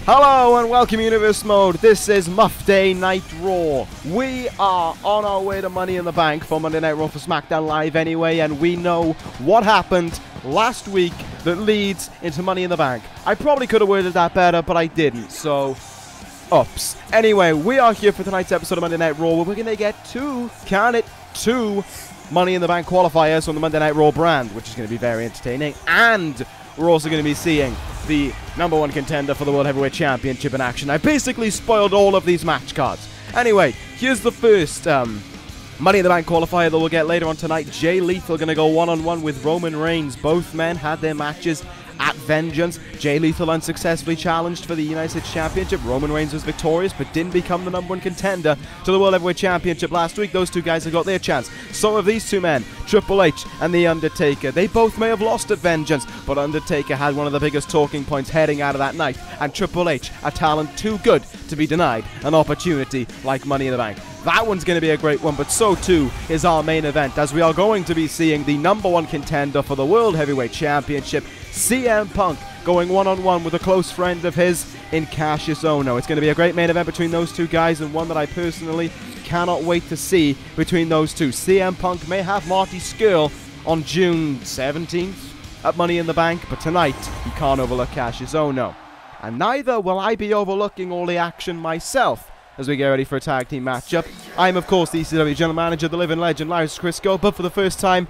Hello and welcome Universe Mode. This is Muff Day Night Raw. We are on our way to Money in the Bank for Monday Night Raw for SmackDown Live anyway, and we know what happened last week that leads into Money in the Bank. I probably could have worded that better, but I didn't, so oops. Anyway, we are here for tonight's episode of Monday Night Raw where we're going to get two Money in the Bank qualifiers from the Monday Night Raw brand, which is going to be very entertaining, and we're also going to be seeing the #1 contender for the World Heavyweight Championship in action. I basically spoiled all of these match cards. Anyway, here's the first Money in the Bank qualifier that we'll get later on tonight. Jay Lethal going to go one-on-one with Roman Reigns. Both men had their matches at Vengeance. Jay Lethal unsuccessfully challenged for the United States Championship. Roman Reigns was victorious but didn't become the #1 contender to the World Heavyweight Championship last week. Those two guys have got their chance. So have these two men, Triple H and The Undertaker. They both may have lost at Vengeance, but Undertaker had one of the biggest talking points heading out of that night, and Triple H, a talent too good to be denied an opportunity like Money in the Bank. That one's going to be a great one, but so too is our main event, as we are going to be seeing the #1 contender for the World Heavyweight Championship, CM Punk, going one-on-one with a close friend of his in Kassius Ohno. It's going to be a great main event between those two guys, and one that I personally cannot wait to see between those two. CM Punk may have Marty Scurll on June 17th at Money in the Bank, but tonight he can't overlook Kassius Ohno. And neither will I be overlooking all the action myself as we get ready for a tag team matchup. I'm, of course, the ECW General Manager, the living legend, Lars Crisco, but for the first time,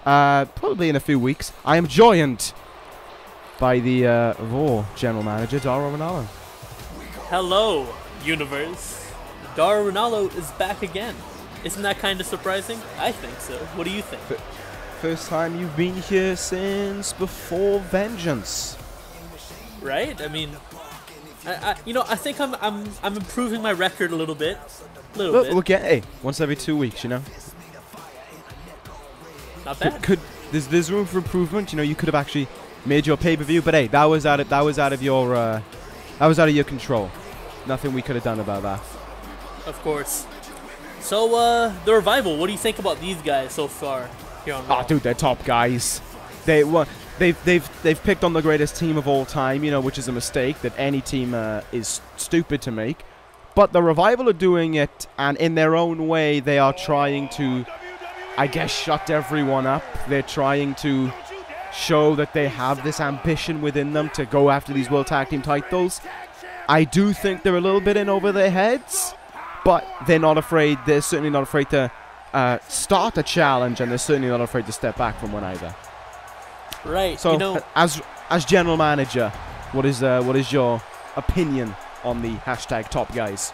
probably in a few weeks, I am joined by the Raw General Manager, Dara Ronaldo. Hello, Universe. Dara Ronaldo is back again. Isn't that kind of surprising? I think so. What do you think? First time you've been here since before Vengeance. Right? I mean, I think I'm improving my record a little bit. We'll get once every 2 weeks, you know. Not bad. There's room for improvement. You know, you could have actually made your pay-per-view, but hey, that was out of your control. Nothing we could have done about that. Of course. So, the Revival. What do you think about these guys so far here on Raw? Oh, dude, they're top guys. They've picked on the greatest team of all time, you know, which is a mistake that any team is stupid to make. But the Revival are doing it, and in their own way, they are trying to, I guess, shut everyone up. They're trying to show that they have this ambition within them to go after these World Tag Team titles. I do think they're a little bit in over their heads, but they're not afraid. They're certainly not afraid to start a challenge, and they're certainly not afraid to step back from one either. Right. So, you know, as general manager, what is your opinion on the hashtag top guys?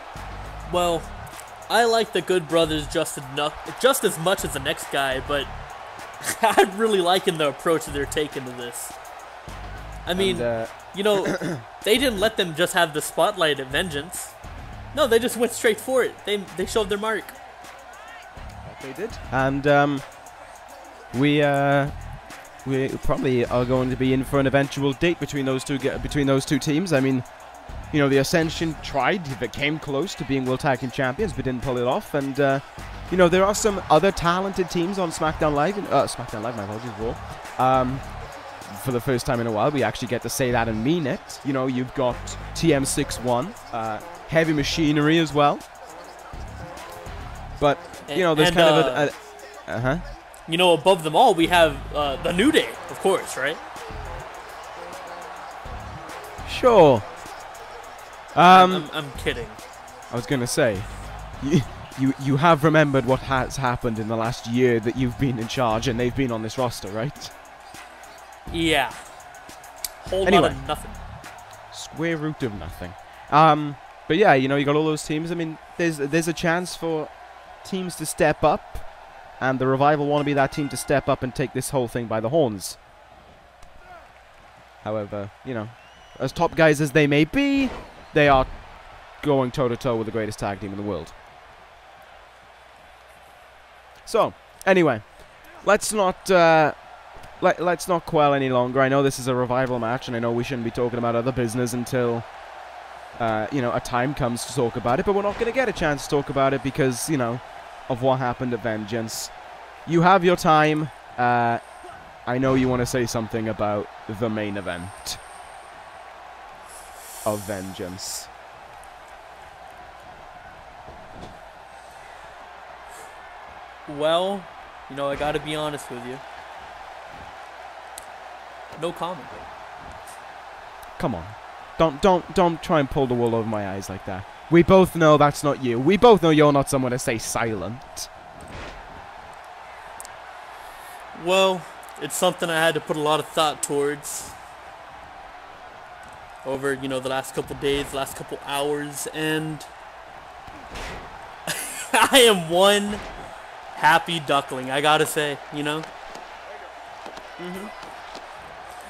Well, I like the Good Brothers just as much as the next guy, but I'm really liking the approach that they're taking to this. I mean, you know, they didn't let them just have the spotlight at Vengeance. No, they just went straight for it. They showed their mark. They did. And we probably are going to be in for an eventual date between those two teams. I mean, you know, the Ascension tried, they came close to being World Tag Team Champions, but didn't pull it off. And you know, there are some other talented teams on SmackDown Live. My apologies, Raw. For the first time in a while, we actually get to say that and mean it. You know, you've got TM61, Heavy Machinery as well. But you know, there's kind of you know, above them all, we have the New Day, of course, right? Sure. I'm kidding. I was gonna say, you have remembered what has happened in the last year that you've been in charge, and they've been on this roster, right? Yeah. Whole Anyway. lot of nothing. Square root of nothing. But yeah, you know, you got all those teams. I mean, there's a chance for teams to step up, and the Revival want to be that team to step up and take this whole thing by the horns. However, you know, as top guys as they may be, they are going toe-to-toe with the greatest tag team in the world. So, anyway, let's not quell any longer. I know this is a Revival match, and I know we shouldn't be talking about other business until, you know, a time comes to talk about it. But we're not going to get a chance to talk about it because, you know, of what happened at Vengeance. You have your time. I know you want to say something about the main event. of vengeance. Well, you know, I gotta be honest with you. No comment. Come on. Don't try and pull the wool over my eyes like that. We both know that's not you. We both know you're not someone to stay silent. Well, it's something I had to put a lot of thought towards over, you know, the last couple days, last couple hours, and I am one happy duckling, I gotta say, you know?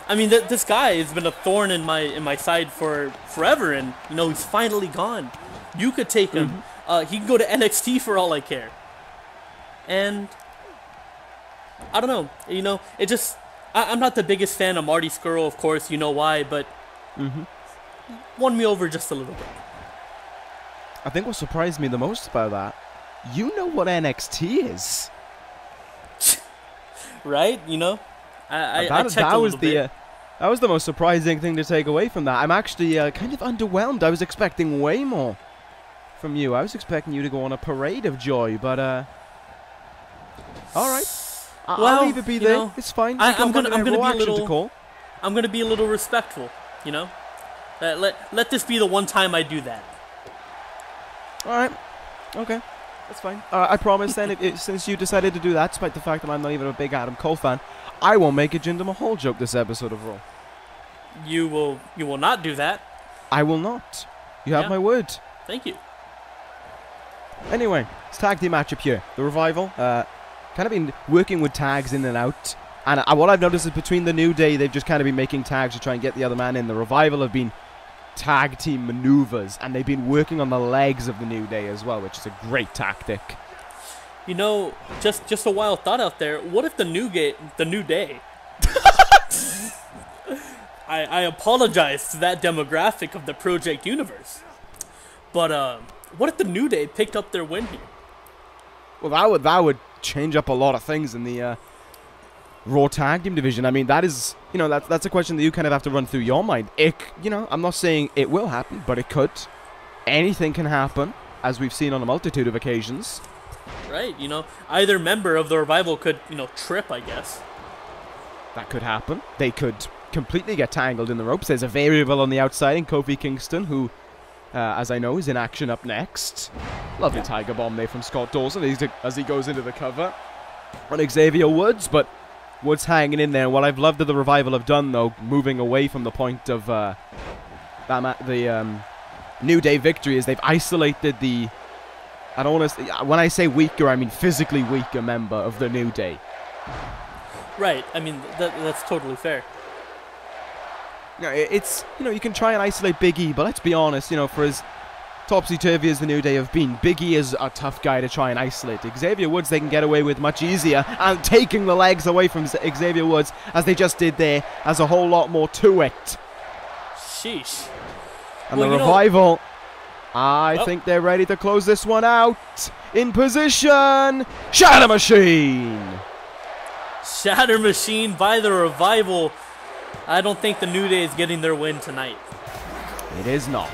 I mean, this guy has been a thorn in my side for forever, and, you know, he's finally gone. You could take him. He can go to NXT for all I care. And I don't know, you know, it just, I'm not the biggest fan of Marty Scurll, of course, you know why, but won me over just a little bit. I think what surprised me the most about that, you know what NXT is. Right, you know? I checked that a was little bit. That was the most surprising thing to take away from that. I'm actually kind of underwhelmed. I was expecting way more from you. I was expecting you to go on a parade of joy, but all right. I'll leave it be there. It's fine. I'm gonna be a little respectful, you know. Let this be the one time I do that. All right. Okay. That's fine. I promise then, since you decided to do that, despite the fact that I'm not even a big Adam Cole fan, I won't make a Jinder Mahal joke this episode of Raw. You will not do that. I will not. You have my word. Thank you. Anyway, it's tag team matchup here. The Revival, kind of been working with tags in and out. And what I've noticed is between the New Day, they've just kind of been making tags to try and get the other man in. The Revival have been tag team maneuvers, and they've been working on the legs of the New Day as well, which is a great tactic. You know, just a wild thought out there. What if the New Day I apologize to that demographic of the ProJaked universe, but what if the New Day picked up their win here? Well, that would change up a lot of things in the Raw Tag Team division. I mean, that is, you know, that's a question that you kind of have to run through your mind. You know, I'm not saying it will happen, but it could. Anything can happen, as we've seen on a multitude of occasions. Right, you know, either member of the Revival could, you know, trip, I guess. That could happen. They could completely get tangled in the ropes. There's a variable on the outside in Kofi Kingston, who, as I know, is in action up next. Lovely Tiger Bomb there from Scott Dawson as he goes into the cover on Xavier Woods, but Woods hanging in there. What I've loved that the Revival have done, though, moving away from the point of the New Day victory, is they've isolated the, I don't want to, when I say weaker, I mean physically weaker member of the New Day. Right. I mean, that's totally fair. Yeah, it's, you know, you can try and isolate Big E, but let's be honest, you know, for as topsy-turvy as the New Day have been, Big E is a tough guy to try and isolate. Xavier Woods they can get away with much easier, and taking the legs away from Xavier Woods, as they just did there, has a whole lot more to it. Sheesh. And the Revival, I think they're ready to close this one out. In position, Shatter Machine! Shatter Machine by the Revival. I don't think the New Day is getting their win tonight. It is not.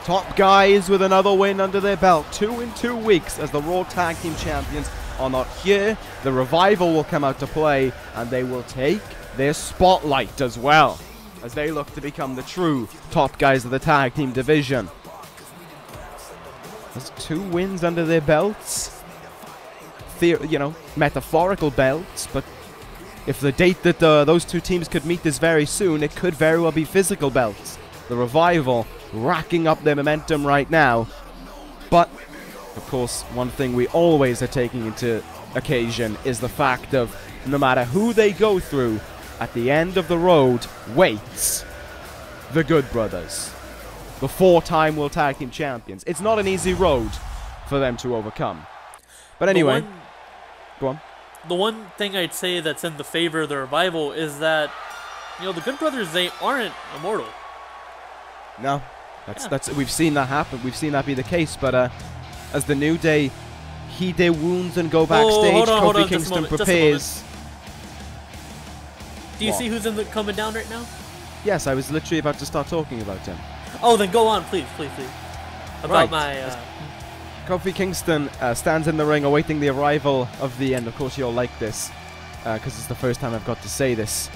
Top guys with another win under their belt. 2 in 2 weeks as the Raw Tag Team Champions are not here. The Revival will come out to play, and they will take their spotlight as well, as they look to become the true top guys of the Tag Team division. There's 2 wins under their belts. You know, metaphorical belts, but if the date that those 2 teams could meet is very soon, it could very well be physical belts. The Revival racking up their momentum right now. But, of course, one thing we always are taking into occasion is the fact of no matter who they go through, at the end of the road waits the Good Brothers, the 4-time World Tag Team Champions. It's not an easy road for them to overcome. But anyway, go on. The one thing I'd say that's in the favor of the Revival is that, you know, the Good Brothers, they aren't immortal. No, that's we've seen that happen. We've seen that be the case. But as the New Day heed their wounds and go backstage, Kofi Kingston prepares. Do you see who's coming down right now? Yes, I was literally about to start talking about him. Oh, then go on, please. About my... Kofi Kingston stands in the ring awaiting the arrival of the, and of course you'll like this, because it's the first time I've got to say this,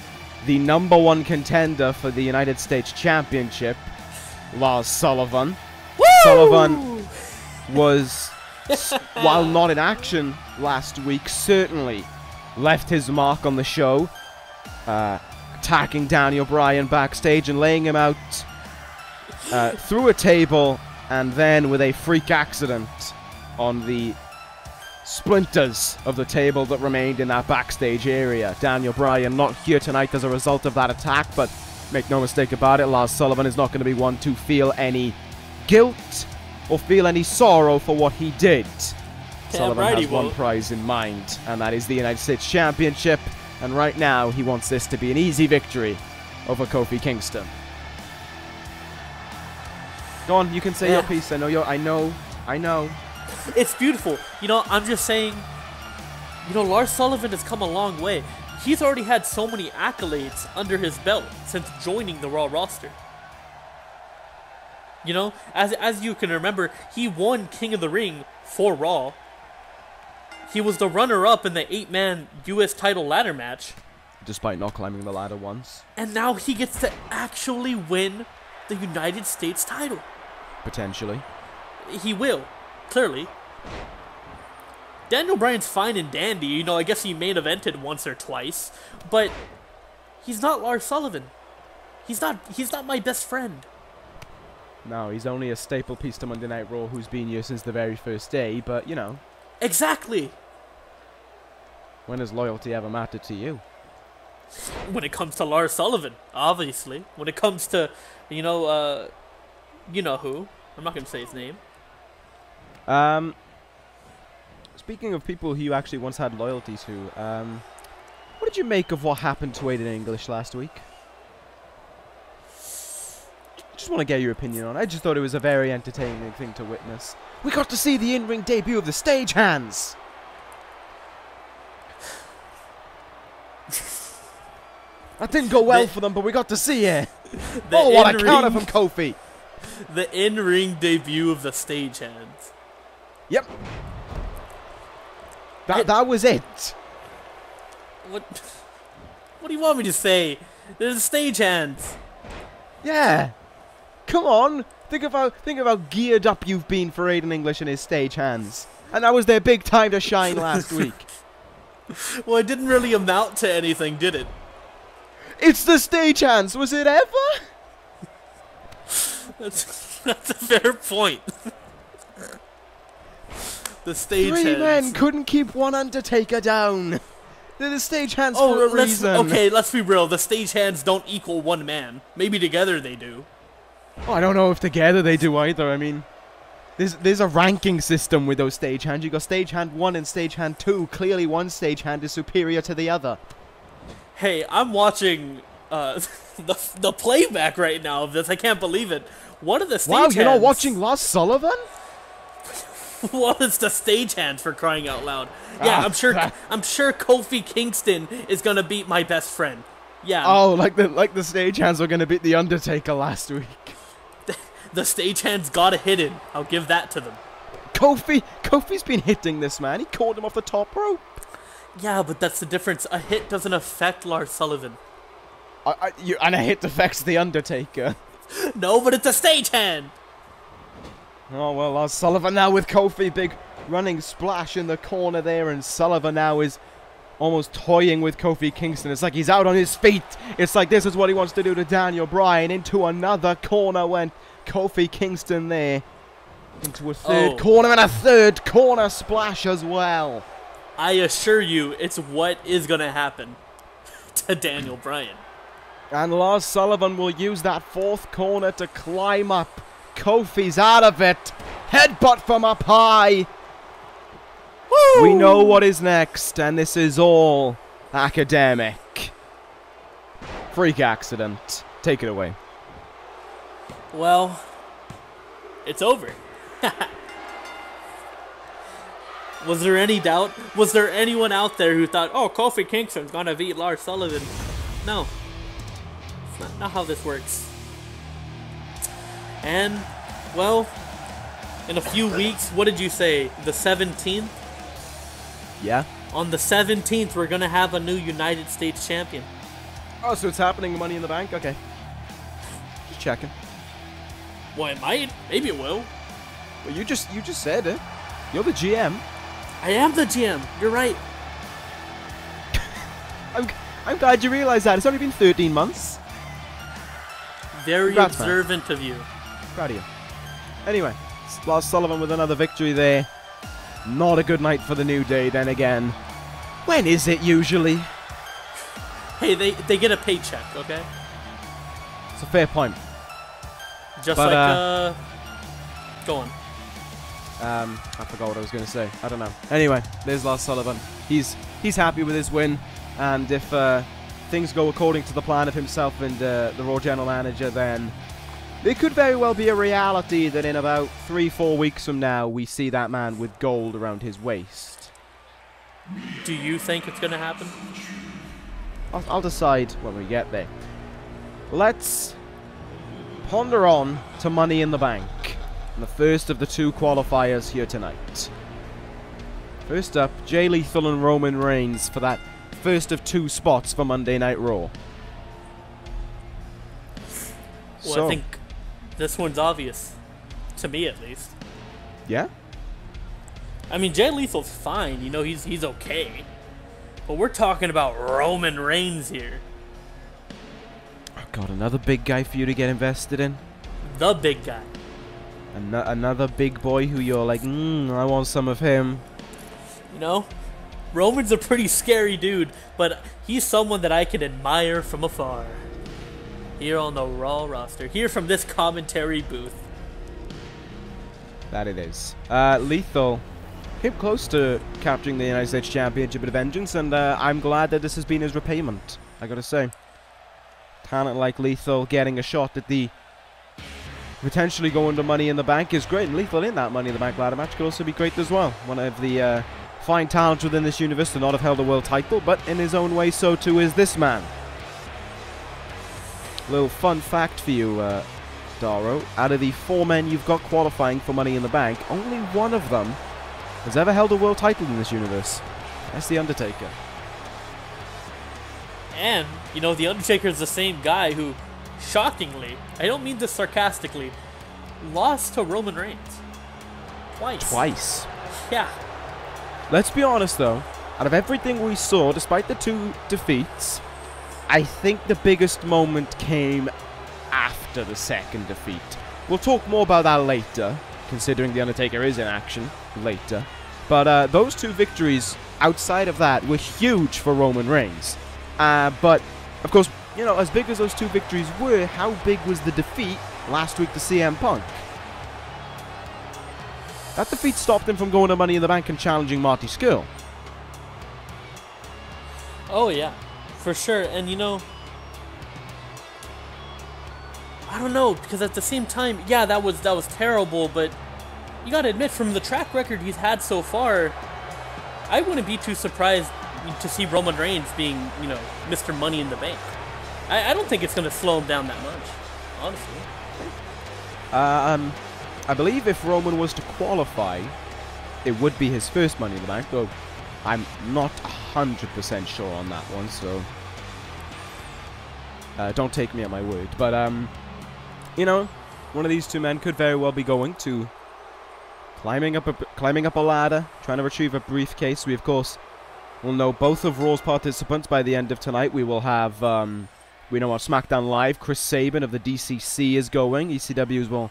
the #1 contender for the United States Championship, Lars Sullivan. Woo! Sullivan was, while not in action last week, certainly left his mark on the show, attacking Daniel Bryan backstage and laying him out through a table, and then with a freak accident on the splinters of the table that remained in that backstage area. Daniel Bryan not here tonight as a result of that attack, but make no mistake about it, Lars Sullivan is not going to be one to feel any guilt or feel any sorrow for what he did. Sullivan has one prize in mind, and that is the United States Championship, and right now he wants this to be an easy victory over Kofi Kingston. Go on, you can say your piece. I know. It's beautiful. You know, I'm just saying, you know, Lars Sullivan has come a long way. He's already had so many accolades under his belt since joining the Raw roster. You know, as you can remember, he won King of the Ring for Raw. He was the runner-up in the 8-man U.S. title ladder match. Despite not climbing the ladder once. And now he gets to actually win the United States title. Potentially. He will, clearly. Daniel Bryan's fine and dandy. You know, I guess he main evented once or twice. But he's not Lars Sullivan. He's not my best friend. No, he's only a staple piece to Monday Night Raw who's been here since the very first day, but, you know. Exactly. When has loyalty ever mattered to you? When it comes to Lars Sullivan, obviously. When it comes to, you know who. I'm not going to say his name. Speaking of people who you actually once had loyalty to, what did you make of what happened to Aiden English last week? Just want to get your opinion on it. I just thought it was a very entertaining thing to witness. We got to see the in-ring debut of the Stagehands! That didn't go well for them, but we got to see it! Oh, what a counter from Kofi! The in-ring debut of the Stagehands. Yep. That was it. What do you want me to say? They're the Stagehands. Yeah. Come on. Think of how geared up you've been for Aiden English and his Stagehands. And that was their big time to shine last week. Well, it didn't really amount to anything, did it? It's the Stagehands. Was it ever? That's a fair point. The Stagehands. 3 men couldn't keep one Undertaker down. They're the Stagehands for a reason. Okay, let's be real. The Stagehands don't equal 1 man. Maybe together they do. Oh, I don't know if together they do either. I mean, there's a ranking system with those Stagehands. You got Stagehand 1 and Stagehand 2. Clearly one Stagehand is superior to the other. Hey, I'm watching the playback right now of this. I can't believe it. One of the Stagehands... Wow, you're not watching Lars Sullivan? What is the Stagehands, for crying out loud? Yeah, I'm sure Kofi Kingston is gonna beat my best friend. Yeah. Oh, like the Stagehands were gonna beat the Undertaker last week. The Stagehands got a hit in. I'll give that to them. Kofi's been hitting this man. He caught him off the top rope. Yeah, but that's the difference. A hit doesn't affect Lars Sullivan. And a hit affects the Undertaker. No, but it's a Stagehand. Oh, well, Lars Sullivan now with Kofi. Big running splash in the corner there, and Sullivan now is almost toying with Kofi Kingston. It's like he's out on his feet. It's like this is what he wants to do to Daniel Bryan. Into another corner went Kofi Kingston there. Into a third corner and a third corner splash as well. I assure you, it's what is going to happen to Daniel Bryan. And Lars Sullivan will use that fourth corner to climb up. Kofi's out of it. Headbutt from up high. Woo! We know what is next, and this is all academic. Freak accident. Take it away. Well, it's over. Was there any doubt? Was there anyone out there who thought, oh, Kofi Kingston's gonna beat Lars Sullivan? No. It's not how this works. And, well, in a few weeks, what did you say? The 17th? Yeah. On the 17th, we're going to have a new United States champion. Oh, so it's happening, Money in the Bank? Okay. Just checking. Well, it might. Maybe it will. Well, you just said it. You're the GM. I am the GM. You're right. I'm glad you realised that. It's only been 13 months. Very Congrats, observant of you. Proud of you. Anyway, Lars Sullivan with another victory there. Not a good night for the New Day then again. When is it usually? Hey, they get a paycheck, okay? It's a fair point. Just but, like, go on. I forgot what I was going to say. I don't know. Anyway, there's Lars Sullivan. He's happy with his win, and if things go according to the plan of himself and the Raw General Manager, then it could very well be a reality that in about 3-4 weeks from now, we see that man with gold around his waist. Do you think it's going to happen? I'll decide when we get there. Let's ponder on to Money in the Bank, and the first of the two qualifiers here tonight. First up, Jay Lethal and Roman Reigns for that first of two spots for Monday Night Raw. Well, I think this one's obvious. To me, at least. Yeah? I mean, Jay Lethal's fine. You know, he's okay. But we're talking about Roman Reigns here. Oh, God, another big guy for you to get invested in? The big guy. Another big boy who you're like, I want some of him. You know, Roman's a pretty scary dude, but he's someone that I can admire from afar. Here on the Raw roster. Here from this commentary booth. That it is. Lethal came close to capturing the United States Championship at Vengeance, and I'm glad that this has been his repayment, I gotta say. Talent like Lethal getting a shot at the potentially going to Money in the Bank is great, and Lethal in that Money in the Bank ladder match could also be great as well. One of the fine talents within this universe to not have held a world title, but in his own way, so too is this man. Little fun fact for you, Daro. Out of the 4 men you've got qualifying for Money in the Bank, only one of them has ever held a world title in this universe. That's the Undertaker. And, you know, the Undertaker is the same guy who, shockingly, I don't mean this sarcastically, lost to Roman Reigns. Twice. Yeah. Let's be honest, though. Out of everything we saw, despite the 2 defeats, I think the biggest moment came after the second defeat. We'll talk more about that later, considering the Undertaker is in action later. But those 2 victories outside of that were huge for Roman Reigns. But, of course, you know, as big as those 2 victories were, how big was the defeat last week to CM Punk? That defeat stopped him from going to Money in the Bank and challenging Marty Scurll. Oh, yeah. For sure. And, you know, I don't know, because at the same time, yeah, that was terrible, but you gotta admit, from the track record he's had so far, I wouldn't be too surprised to see Roman Reigns being, you know, Mr. Money in the Bank. I don't think it's gonna slow him down that much, honestly. I believe if Roman was to qualify, it would be his first Money in the Bank, though I'm not 100% sure on that one, so don't take me at my word. But, you know, one of these 2 men could very well be going to climbing up a ladder, trying to retrieve a briefcase. We, of course, will know both of Raw's participants by the end of tonight. We will have, we know on SmackDown Live, Chris Sabin of the DCC is going. ECW's, well,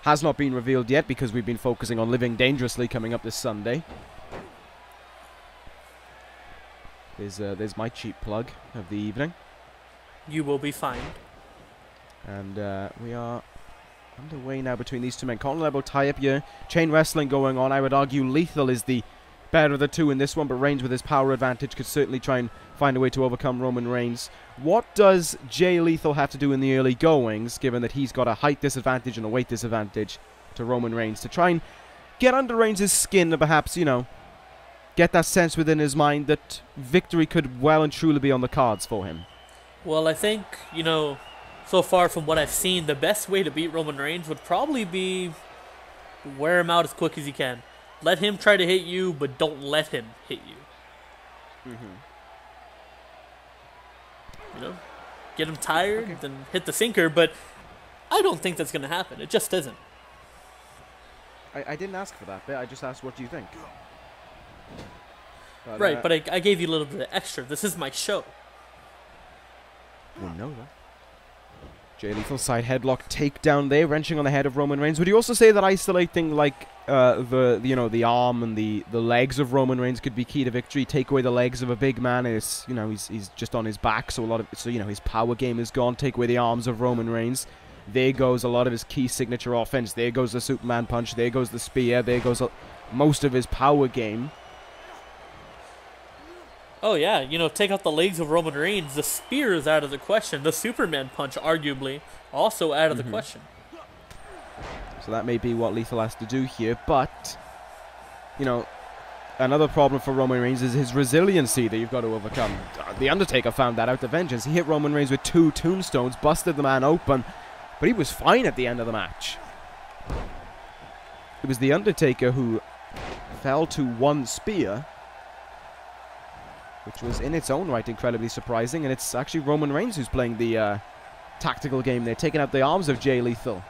has not been revealed yet because we've been focusing on Living Dangerously coming up this Sunday. There's my cheap plug of the evening. You will be fine. And we are underway now between these 2 men. Colin tie-up here. Chain wrestling going on. I would argue Lethal is the better of the 2 in this one, but Reigns with his power advantage could certainly try and find a way to overcome Roman Reigns. What does Jay Lethal have to do in the early goings, given that he's got a height disadvantage and a weight disadvantage to Roman Reigns, to try and get under Reigns' skin and perhaps, you know, get that sense within his mind that victory could well and truly be on the cards for him? Well, I think, you know, so far from what I've seen, the best way to beat Roman Reigns would probably be wear him out as quick as you can. Let him try to hit you, but don't let him hit you. You know? Get him tired, then hit the sinker, but I don't think that's going to happen. It just isn't. I didn't ask for that bit. I just asked, what do you think? But, right, but I gave you a little bit of extra. This is my show. We'll know that. Jay Lethal side headlock takedown there, wrenching on the head of Roman Reigns. Would you also say that isolating like the arm and the legs of Roman Reigns could be key to victory? Take away the legs of a big man, is he's just on his back, so his power game is gone. Take away the arms of Roman Reigns. There goes a lot of his key signature offense. There goes the Superman punch. There goes the spear. There goes most of his power game. Oh yeah, take out the legs of Roman Reigns. The spear is out of the question. The Superman punch, arguably, also out of the question. So that may be what Lethal has to do here. But, another problem for Roman Reigns is his resiliency that you've got to overcome. The Undertaker found that out to vengeance. He hit Roman Reigns with 2 tombstones, busted the man open, but he was fine at the end of the match. It was the Undertaker who fell to 1 spear, which was in its own right incredibly surprising, and it's actually Roman Reigns who's playing the tactical game there, taking out the arms of Jay Lethal.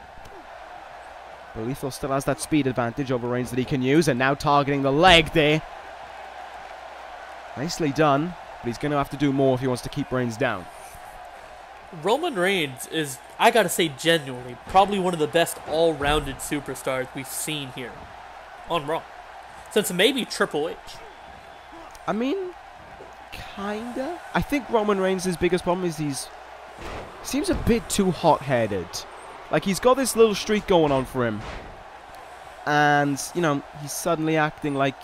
But Lethal still has that speed advantage over Reigns that he can use, and now targeting the leg there. Nicely done, but he's going to have to do more if he wants to keep Reigns down. Roman Reigns is, I gotta say genuinely, probably one of the best all-rounded superstars we've seen here on Raw. Since maybe Triple H. I mean, kinda. I think Roman Reigns' biggest problem is he seems a bit too hot-headed. Like, he's got this little streak going on for him. And, he's suddenly acting like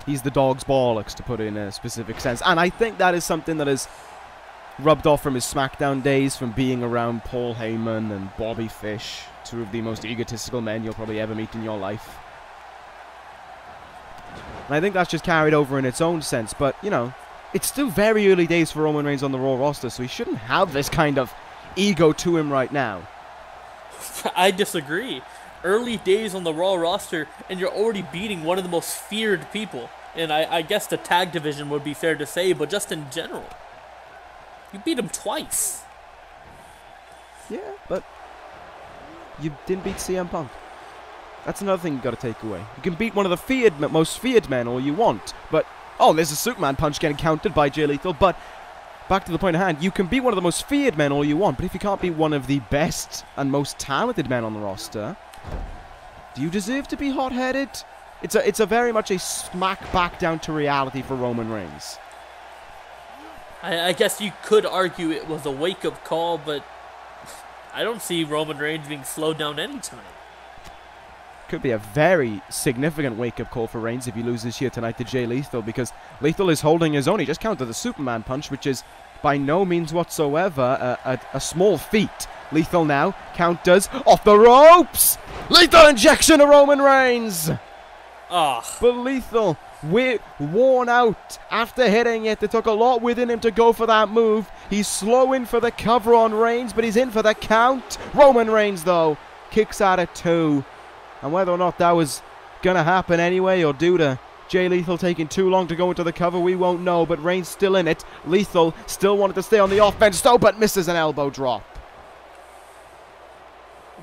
he's the dog's bollocks, to put it in a specific sense. And I think that is something that is rubbed off from his SmackDown days, from being around Paul Heyman and Bobby Fish, 2 of the most egotistical men you'll probably ever meet in your life. And I think that's just carried over in its own sense, but, it's still very early days for Roman Reigns on the Raw roster, so he shouldn't have this kind of ego to him right now. I disagree. Early days on the Raw roster, and you're already beating one of the most feared people. And I guess the tag division would be fair to say, but just in general. You beat him twice. Yeah, but you didn't beat CM Punk. That's another thing you got to take away. You can beat one of the most feared men all you want, but there's a Superman punch getting countered by Jay Lethal. But back to the point at hand, you can beat one of the most feared men all you want, but if you can't beat one of the best and most talented men on the roster, do you deserve to be hot-headed? It's a very much a smack back down to reality for Roman Reigns. I guess you could argue it was a wake-up call, but I don't see Roman Reigns being slowed down anytime. Could be a very significant wake-up call for Reigns if he loses here tonight to Jay Lethal, because Lethal is holding his own. He just countered the Superman punch, which is by no means whatsoever a small feat. Lethal now counters off the ropes. Lethal injection to Roman Reigns. But Lethal, we're worn out after hitting it. It took a lot within him to go for that move. He's slow in for the cover on Reigns, but he's in for the count. Roman Reigns, though, kicks out at 2. And whether or not that was going to happen anyway, or due to Jay Lethal taking too long to go into the cover, we won't know. But Reigns still in it. Lethal still wanted to stay on the offense, though, but misses an elbow drop.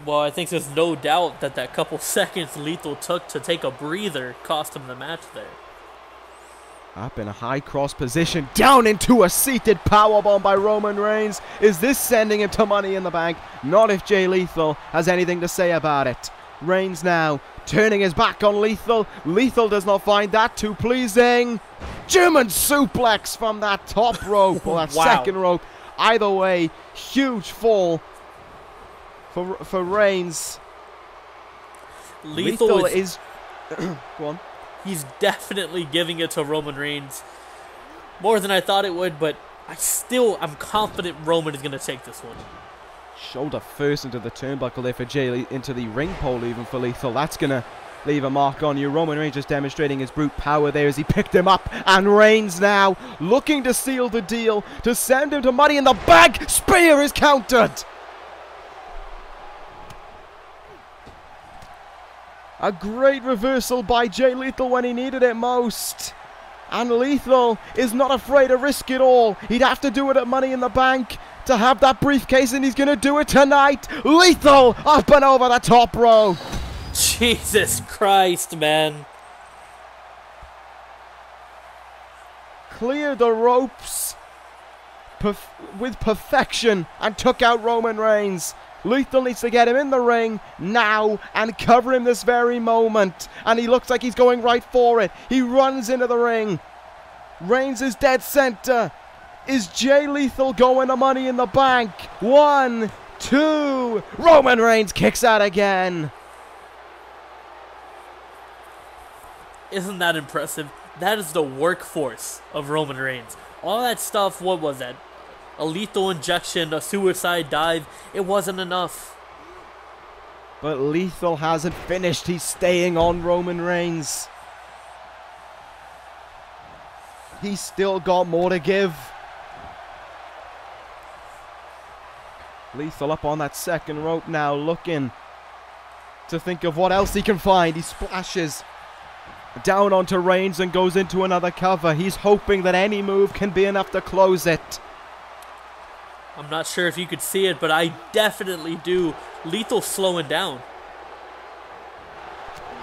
Well, I think there's no doubt that couple seconds Lethal took to take a breather cost him the match there. Up in a high cross position, down into a seated powerbomb by Roman Reigns. Is this sending him to Money in the Bank? Not if Jay Lethal has anything to say about it. Reigns now turning his back on Lethal. Lethal does not find that too pleasing. German suplex from that top rope, or that second rope. Either way, huge fall for Reigns. Lethal is go on. He's definitely giving it to Roman Reigns. More than I thought it would, but I'm confident Roman is going to take this one. Shoulder first into the turnbuckle there for Jay, into the ring pole even for Lethal. That's going to leave a mark on you. Roman Reigns just demonstrating his brute power there as he picked him up. And Reigns now looking to seal the deal, to send him to Money in the Bank. Spear is countered. A great reversal by Jay Lethal when he needed it most. And Lethal is not afraid to risk it all. He'd have to do it at Money in the Bank to have that briefcase, and he's going to do it tonight. Lethal up and over the top rope. Jesus Christ, man. Cleared the ropes with perfection and took out Roman Reigns. Lethal needs to get him in the ring now and cover him this very moment. And he looks like he's going right for it. He runs into the ring. Reigns is dead center. Is Jay Lethal going to Money in the Bank? 1, 2. Roman Reigns kicks out again. Isn't that impressive? That is the workforce of Roman Reigns. All that stuff, what was that? A lethal injection, a suicide dive. It wasn't enough. But Lethal hasn't finished. He's staying on Roman Reigns. He's still got more to give. Lethal up on that second rope now, looking to think of what else he can find. He splashes down onto Reigns and goes into another cover. He's hoping that any move can be enough to close it. I'm not sure if you could see it, but I definitely do. Lethal slowing down.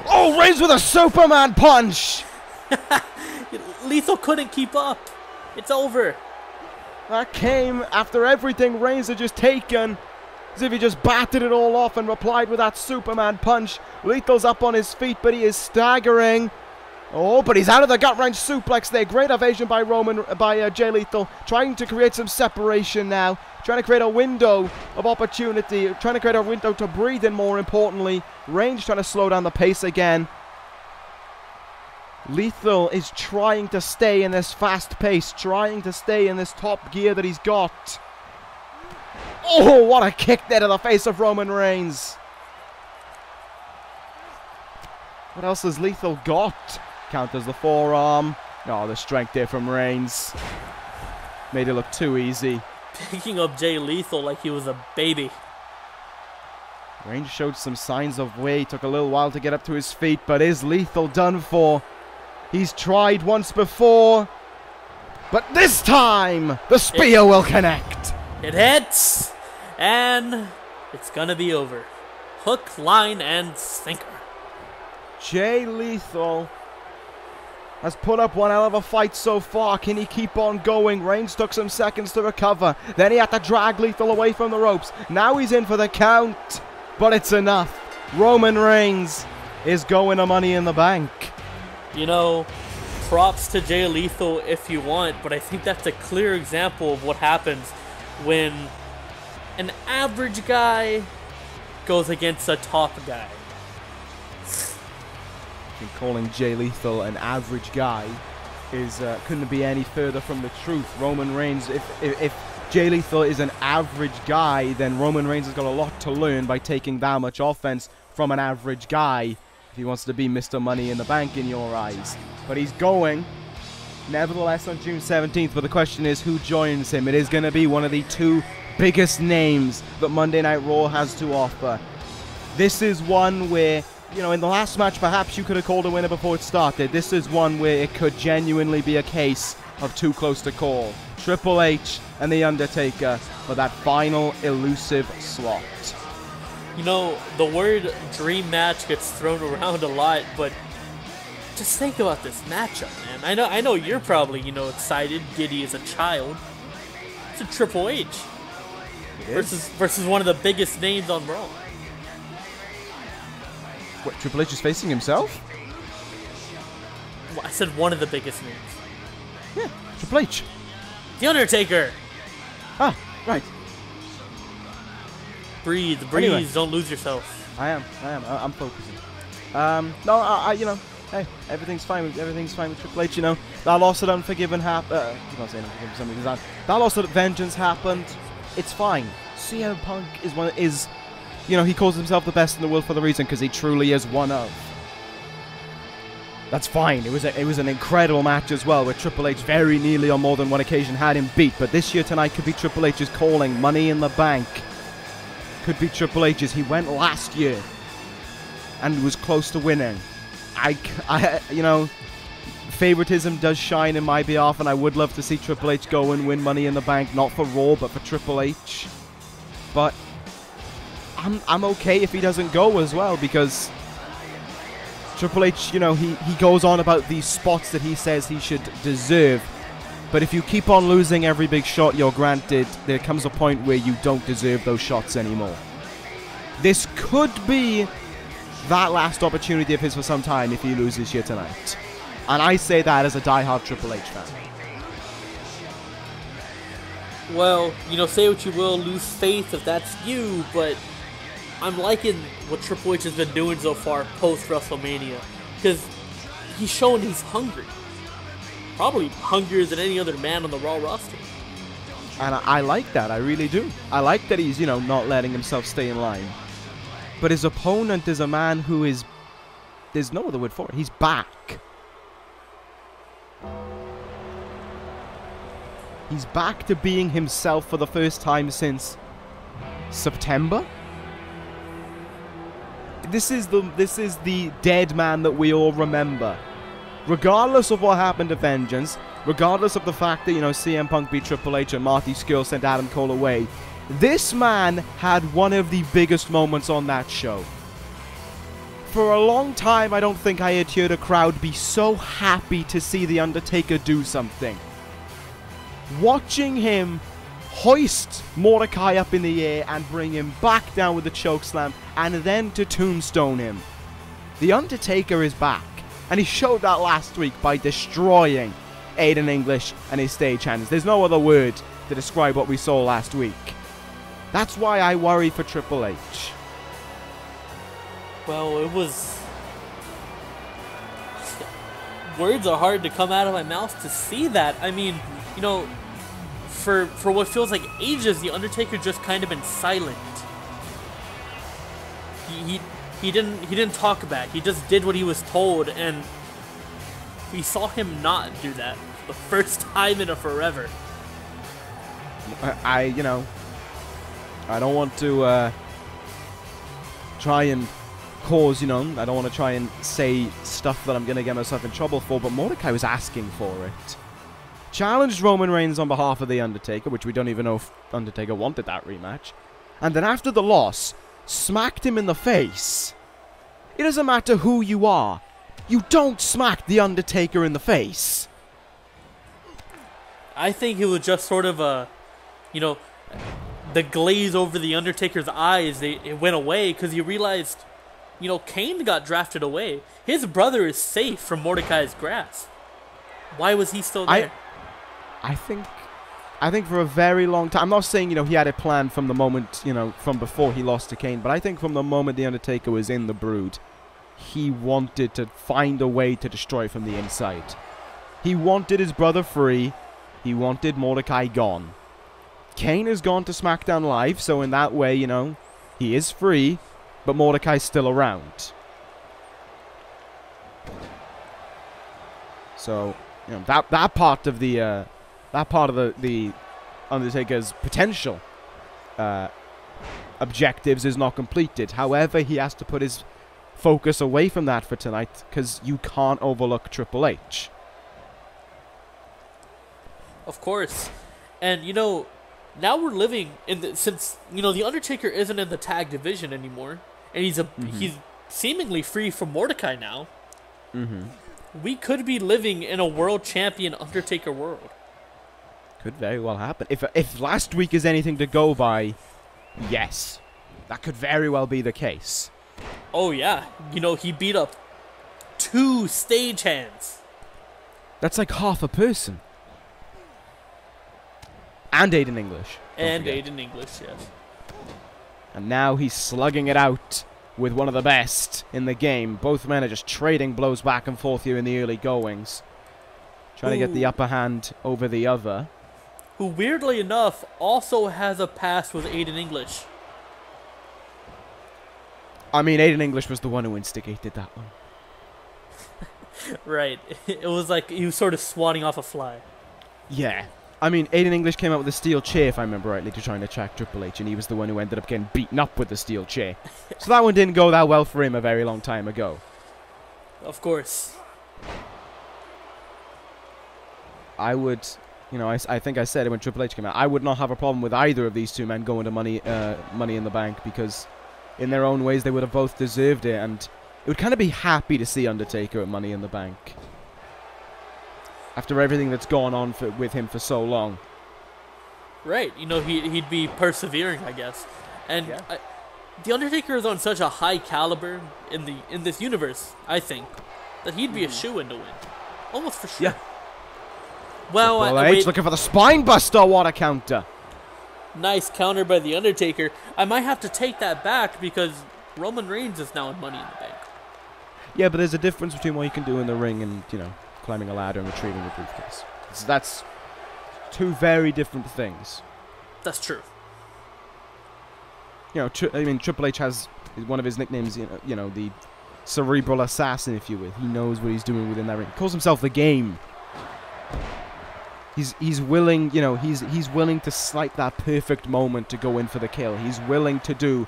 Oh, Reigns with a Superman punch! Lethal couldn't keep up. It's over. That came after everything Reigns had just taken. As if he just batted it all off and replied with that Superman punch. Lethal's up on his feet, but he is staggering. Oh, but he's out of the gut-wrench suplex there. Great evasion by Jay Lethal. Trying to create some separation now. Trying to create a window of opportunity. Trying to create a window to breathe in, more importantly. Reigns trying to slow down the pace again. Lethal is trying to stay in this fast pace. Trying to stay in this top gear that he's got. Oh, what a kick there to the face of Roman Reigns. What else has Lethal got? Counters the forearm. Oh, the strength there from Reigns. Made it look too easy. Picking up Jay Lethal like he was a baby. Reigns showed some signs of weight. Took a little while to get up to his feet, but is Lethal done for? He's tried once before, but this time the spear will connect. It hits, and it's gonna be over. Hook, line, and sinker. Jay Lethal has put up one hell of a fight so far. Can he keep on going? Reigns took some seconds to recover. Then he had to drag Lethal away from the ropes. Now he's in for the count, but it's enough. Roman Reigns is going to Money in the Bank. You know, props to Jay Lethal if you want, but I think that's a clear example of what happens when an average guy goes against a top guy. I think calling Jay Lethal an average guy is couldn't be any further from the truth. Roman Reigns, if Jay Lethal is an average guy, then Roman Reigns has got a lot to learn by taking that much offense from an average guy if he wants to be Mr. Money in the Bank in your eyes. But he's going, nevertheless, on June 17th. But the question is, who joins him? It is going to be one of the two biggest names that Monday Night Raw has to offer. This is one where, you know, in the last match, perhaps you could have called a winner before it started. This is one where it could genuinely be a case of too close to call. Triple H and The Undertaker for that final elusive slot. You know, the word dream match gets thrown around a lot, but just think about this matchup, man. I know you're probably, you know, excited, giddy as a child. It's a Triple H versus one of the biggest names on Raw. What, Triple H is facing himself? Well, I said one of the biggest names. Yeah, Triple H. The Undertaker. Ah, right. Breathe, Anyway. don't lose yourself. I'm focusing. No, you know, hey, everything's fine with Triple H. You know, that loss at Unforgiven happened. That loss at Vengeance happened. It's fine. CM Punk is you know, he calls himself the best in the world for the reason, because he truly is one of. That's fine. It was an incredible match as well, where Triple H very nearly on more than one occasion had him beat. But this year tonight could be Triple H's calling. Money in the Bank could be Triple H's. He went last year. and was close to winning. You know, favoritism does shine in my behalf, and I would love to see Triple H go and win Money in the Bank, not for Raw, but for Triple H. But I'm okay if he doesn't go as well, because Triple H, you know, he goes on about these spots that he says he should deserve. But if you keep on losing every big shot you're granted, there comes a point where you don't deserve those shots anymore. This could be that last opportunity of his for some time if he loses here tonight. And I say that as a diehard Triple H fan. Well, you know, say what you will, lose faith if that's you, but I'm liking what Triple H has been doing so far post-WrestleMania. Because he's showing he's hungry. Probably hungrier than any other man on the Raw roster. And I like that, I really do. I like that he's, you know, not letting himself stay in line. But his opponent is a man who is... There's no other word for it. He's back. He's back to being himself for the first time since September. This is the dead man that we all remember. Regardless of what happened to Vengeance, regardless of the fact that, you know, CM Punk beat Triple H and Marty Scurll sent Adam Cole away, this man had one of the biggest moments on that show. For a long time, I don't think I had heard a crowd be so happy to see The Undertaker do something. Watching him hoist Mordecai up in the air and bring him back down with the chokeslam and then to tombstone him. The Undertaker is back, and he showed that last week by destroying Aiden English and his stagehands. There's no other word to describe what we saw last week. That's why I worry for Triple H. Well, it was... Words are hard to come out of my mouth to see that. I mean, you know, for what feels like ages, The Undertaker just kind of been silent. He didn't talk back. He just did what he was told, and we saw him not do that for the first time in a forever. You know, I don't want to try and cause, you know, I don't want to try and say stuff that I'm going to get myself in trouble for, but Mordecai was asking for it. Challenged Roman Reigns on behalf of The Undertaker, which we don't even know if Undertaker wanted that rematch. And then after the loss, smacked him in the face. It doesn't matter who you are. You don't smack The Undertaker in the face. I think it was just sort of a, you know, the glaze over The Undertaker's eyes, it went away because he realized, you know, Kane got drafted away. His brother is safe from Mordecai's grasp. Why was he still there? I think for a very long time, I'm not saying, you know, he had a plan from the moment, you know, from before he lost to Kane, but I think from the moment The Undertaker was in the Brood, he wanted to find a way to destroy from the inside. He wanted his brother free. He wanted Mordecai gone. Kane has gone to SmackDown Live, so in that way, you know, he is free, but Mordecai's still around. So, you know, that part of the the Undertaker's potential objectives is not completed. However, he has to put his focus away from that for tonight, because you can't overlook Triple H. Of course. And, you know, now we're living in since, you know, The Undertaker isn't in the tag division anymore, and he's seemingly free from Mordecai now. We could be living in a world champion Undertaker world. Could very well happen. If last week is anything to go by, yes, that could very well be the case. Oh yeah, you know, he beat up 2 stagehands. That's like half a person. And Aiden English. And Aiden English, yes. And now he's slugging it out with one of the best in the game. Both men are just trading blows back and forth here in the early goings. Trying to get the upper hand over the other. Who, weirdly enough, also has a past with Aiden English. I mean, Aiden English was the one who instigated that one. Right. It was like he was sort of swatting off a fly. Yeah. I mean, Aiden English came out with a steel chair, if I remember rightly, to try and attack Triple H, and he was the one who ended up getting beaten up with the steel chair. So that one didn't go that well for him a very long time ago. Of course. I would, you know, I think I said it when Triple H came out, I would not have a problem with either of these two men going to Money in the Bank, because in their own ways they would have both deserved it, and it would kind of be happy to see Undertaker at Money in the Bank. After everything that's gone on with him for so long. Right, you know, he'd be persevering, I guess. And yeah. The Undertaker is on such a high caliber in this universe, I think, that he'd be a shoo-in to win. Almost for sure. Yeah. Well, Triple H looking for the spine buster. What a counter. Nice counter by the Undertaker. I might have to take that back because Roman Reigns is now in Money in the Bank. Yeah, but there's a difference between what you can do in the ring and, you know, climbing a ladder and retrieving a briefcase. So that's two very different things. That's true. You know, I mean, Triple H has one of his nicknames, you know, the cerebral assassin, if you will. He knows what he's doing within that ring. He calls himself the Game. He's willing, you know, he's willing to snipe that perfect moment to go in for the kill. He's willing to do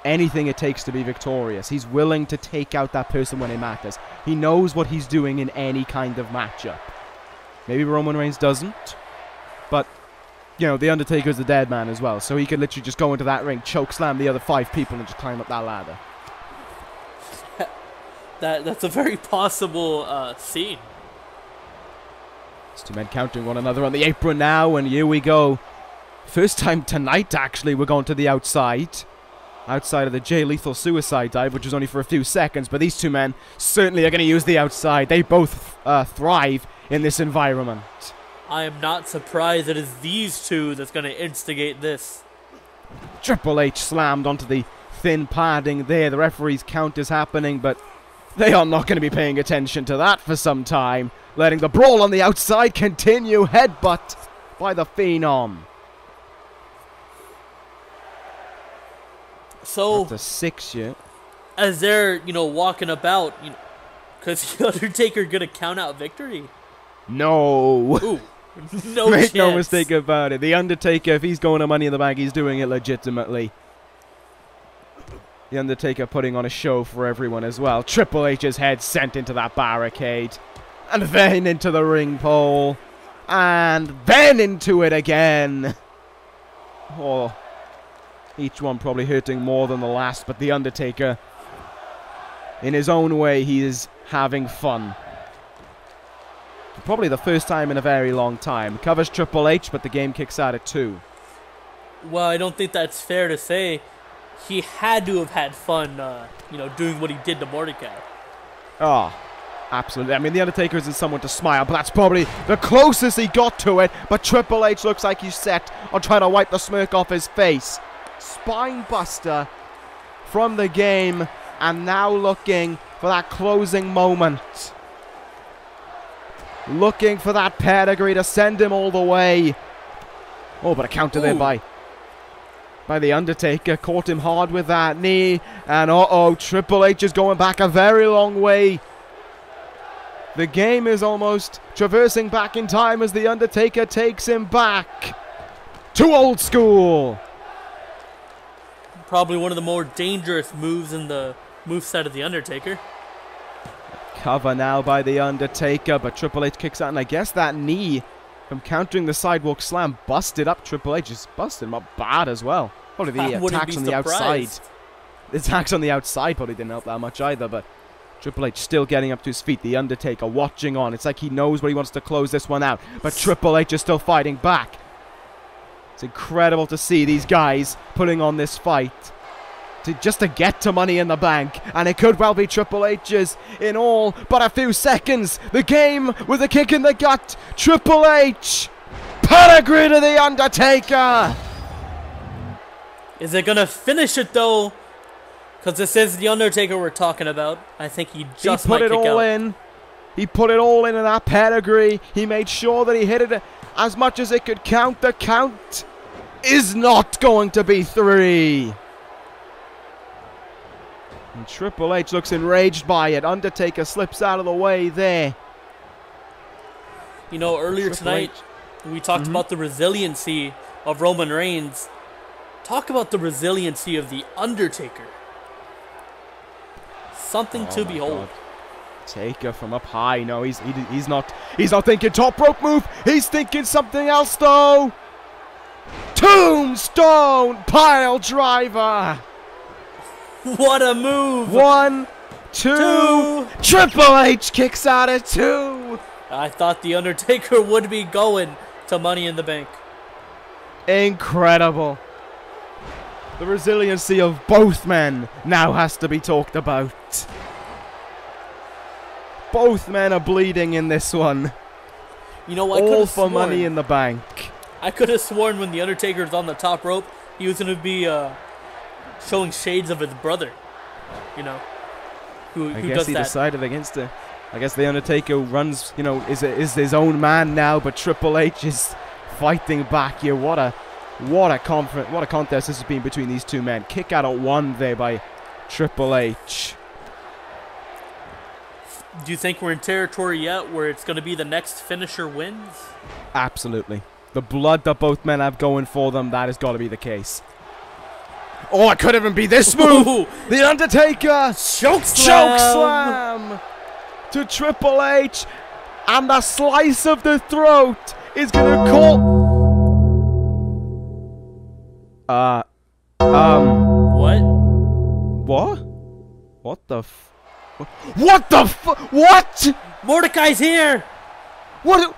anything it takes to be victorious. He's willing to take out that person when it matters. He knows what he's doing in any kind of matchup. Maybe Roman Reigns doesn't, but, you know, The Undertaker's the dead man as well, so he could literally just go into that ring, choke slam the other 5 people, and just climb up that ladder. That's a very possible scene. These two men countering one another on the apron now, and here we go. First time tonight, actually, we're going to the outside. Outside of the Jay Lethal suicide dive, which was only for a few seconds, but these two men certainly are going to use the outside. They both thrive in this environment. I am not surprised it is these two that's going to instigate this. Triple H slammed onto the thin padding there. The referee's count is happening, but they are not going to be paying attention to that for some time. Letting the brawl on the outside continue. Headbutt by the Phenom. So, that's a 6 year. As they're, you know, walking about, you know, because the Undertaker gonna count out victory? No. Ooh, no Make chance. no mistake about it. The Undertaker, if he's going to Money in the Bank, he's doing it legitimately. The Undertaker putting on a show for everyone as well. Triple H's head sent into that barricade. And then into the ring pole. And then into it again. Oh, each one probably hurting more than the last. But The Undertaker, in his own way, he is having fun. Probably the first time in a very long time. Covers Triple H, but the Game kicks out at 2. Well, I don't think that's fair to say. He had to have had fun, you know, doing what he did to Mordecai. Oh, absolutely. I mean, The Undertaker isn't someone to smile, but that's probably the closest he got to it. But Triple H looks like he's set on trying to wipe the smirk off his face. Spine buster from the Game, and now looking for that closing moment. Looking for that pedigree to send him all the way. Oh, but a counter there by The Undertaker. Caught him hard with that knee. And uh-oh, Triple H is going back a very long way. The Game is almost traversing back in time as The Undertaker takes him back to old school. Probably one of the more dangerous moves in the moveset of The Undertaker. Cover now by The Undertaker, but Triple H kicks out, and I guess that knee from countering the sidewalk slam busted up Triple H. Just busted him up bad as well. Probably the attacks on the outside. The attacks on the outside probably didn't help that much either, but Triple H still getting up to his feet. The Undertaker watching on. It's like he knows where he wants to close this one out, but Triple H is still fighting back. It's incredible to see these guys putting on this fight. Just to get to Money in the Bank, and it could well be Triple H's in all but a few seconds. The Game with a kick in the gut. Triple H, pedigree to The Undertaker. Is it gonna finish it though? Because this is The Undertaker we're talking about. I think he just might kick out. He put it all in. He put it all in that pedigree. He made sure that he hit it as much as it could count. The count is not going to be 3. And Triple H looks enraged by it. Undertaker slips out of the way there. You know, earlier tonight, We talked about the resiliency of Roman Reigns. Talk about the resiliency of the Undertaker. Something to behold. God. Taker from up high. No, he's not thinking top rope move. He's thinking something else though. Tombstone pile driver. What a move! 1, 2. Triple H kicks out at 2. I thought the Undertaker would be going to Money in the Bank. Incredible. The resiliency of both men now has to be talked about. Both men are bleeding in this one. You know, I all for Money in the Bank. I could have sworn when the Undertaker's on the top rope, he was going to be showing shades of his brother. You know, who I does guess he that. decided against it. I guess the Undertaker runs, you know, is his own man now, but Triple H is fighting back here. What a contest this has been between these two men. Kick out at 1 there by Triple H. Do you think we're in territory yet where it's going to be the next finisher wins? Absolutely. The blood that both men have going for them, that has got to be the case. Oh, it could even be this move. Ooh. The Undertaker. Choke slam to Triple H. And the slice of the throat is going to call... What? What? What the f... What the f... What? Mordecai's here! What?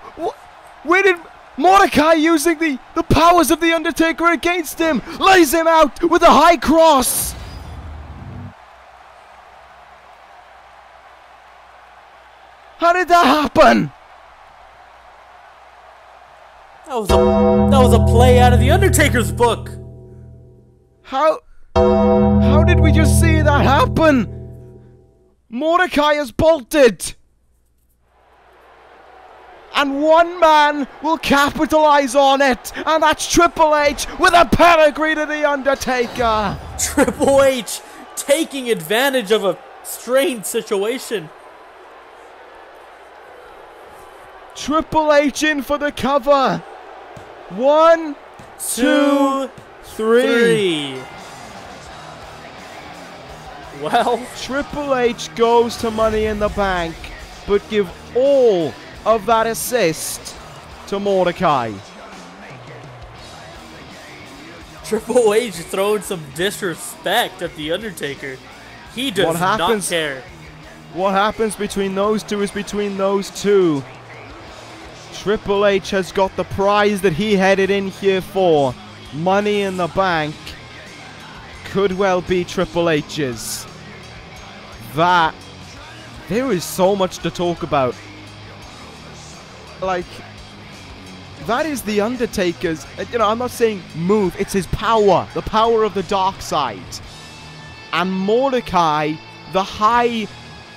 Where did... Mordecai using the powers of the Undertaker against him, lays him out with a high cross. How did that happen? That was a play out of the Undertaker's book. How did we just see that happen? Mordecai has bolted. And one man will capitalize on it, and that's Triple H with a pedigree to the Undertaker. Triple H taking advantage of a strained situation. Triple H in for the cover. 1, 2, 3. Well, Triple H goes to Money in the Bank, but give all of that assist to Mordecai. Triple H throwing some disrespect at the Undertaker. He does not care. What happens between those two is between those two. Triple H has got the prize that he headed in here for. Money in the Bank could well be Triple H's. There is so much to talk about. Like, that is the Undertaker's, you know, I'm not saying move, it's his power, the power of the dark side. And Mordecai, the high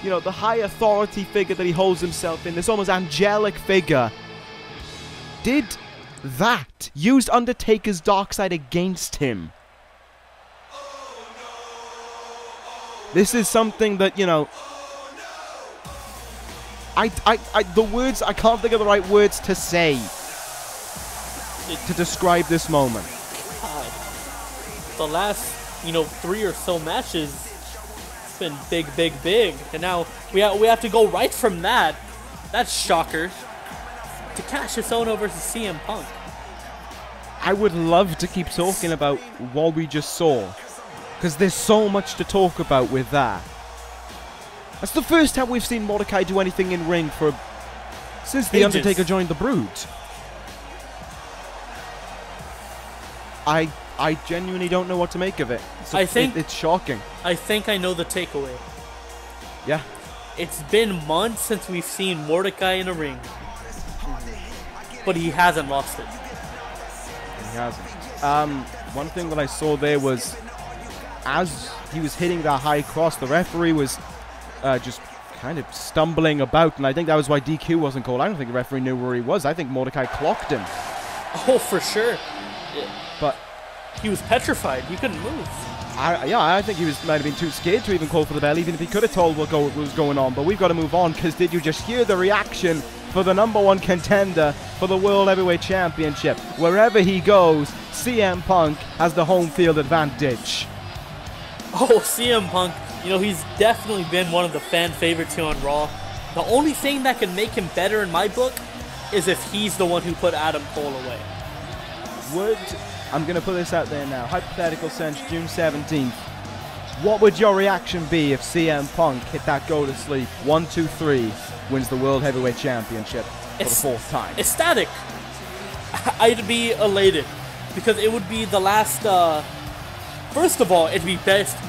authority figure that he holds himself in, this almost angelic figure, did that, used Undertaker's dark side against him. This is something that, you know, I can't think of the right words to say to describe this moment. God. The last, 3 or so matches, it's been big, and now we have to go right from that. That's shocker. To Kassius Ohno versus CM Punk. I would love to keep talking about what we just saw, because there's so much to talk about with that. That's the first time we've seen Mordecai do anything in ring since The Undertaker joined the Brood. I genuinely don't know what to make of it. It's shocking. I think I know the takeaway. Yeah. It's been months since we've seen Mordecai in a ring. But he hasn't lost it. He hasn't. One thing that I saw there was, as he was hitting that high cross, the referee was just kind of stumbling about, and I think that was why DQ wasn't called. I don't think the referee knew where he was. I think Mordecai clocked him. Oh, for sure. But he was petrified. He couldn't move. I think he might have been too scared to even call for the bell, even if he could have told what was going on. But we've got to move on, because did you just hear the reaction for the #1 contender for the World Heavyweight Championship. Wherever he goes, CM Punk has the home field advantage. Oh, CM Punk, you know, he's definitely been one of the fan favorites here on Raw. The only thing that can make him better in my book is if he's the one who put Adam Cole away. I'm going to put this out there now, hypothetical sense, June 17th. What would your reaction be if CM Punk hit that go to sleep, 1, 2, 3, wins the World Heavyweight Championship for the 4th time? Ecstatic. I'd be elated because it would be the last, first of all, it'd be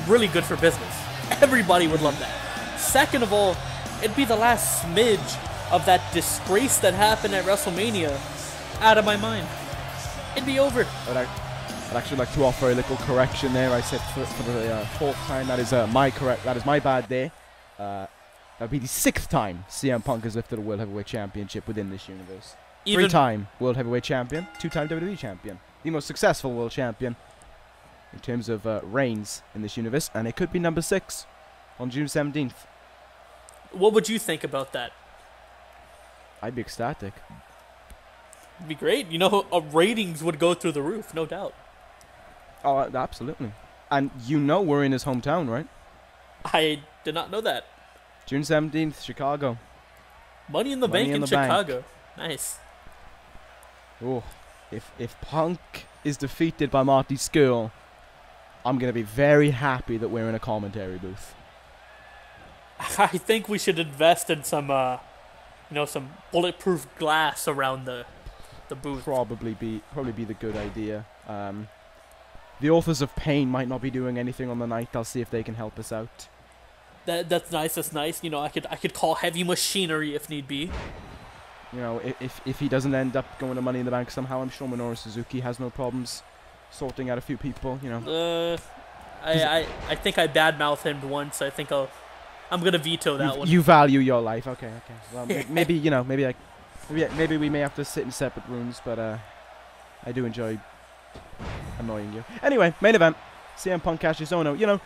really good for business. Everybody would love that. Second of all, it'd be the last smidge of that disgrace that happened at WrestleMania out of my mind. It'd be over. I'd actually like to offer a little correction there. I said for the 4th time. That is my bad there. That'd be the 6th time CM Punk has lifted a World Heavyweight Championship within this universe. 3-time World Heavyweight Champion, 2-time WWE Champion, the most successful World Champion in terms of reigns in this universe, and it could be number 6 on June 17th. What would you think about that? I'd be ecstatic. It'd be great. You know, ratings would go through the roof, no doubt. Oh, absolutely. And you know we're in his hometown, right? I did not know that. June 17th, Chicago. Money in the Bank in Chicago. Nice. Oh, if Punk is defeated by Marty Scurll, I'm going to be very happy that we're in a commentary booth. I think we should invest in some, some bulletproof glass around the booth. Probably be the good idea. The Authors of Pain might not be doing anything on the night. I'll see if they can help us out. That's nice. That's nice. You know, I could call Heavy Machinery if need be. You know, if he doesn't end up going to Money in the Bank somehow, I'm sure Minoru Suzuki has no problems sorting out a few people. You know. I think I badmouthed him once. I think I'm gonna veto that one. You value your life. Okay. Well, maybe maybe we may have to sit in separate rooms, but I do enjoy annoying you. Anyway, main event. CM Punk Kassius Ohno. You know,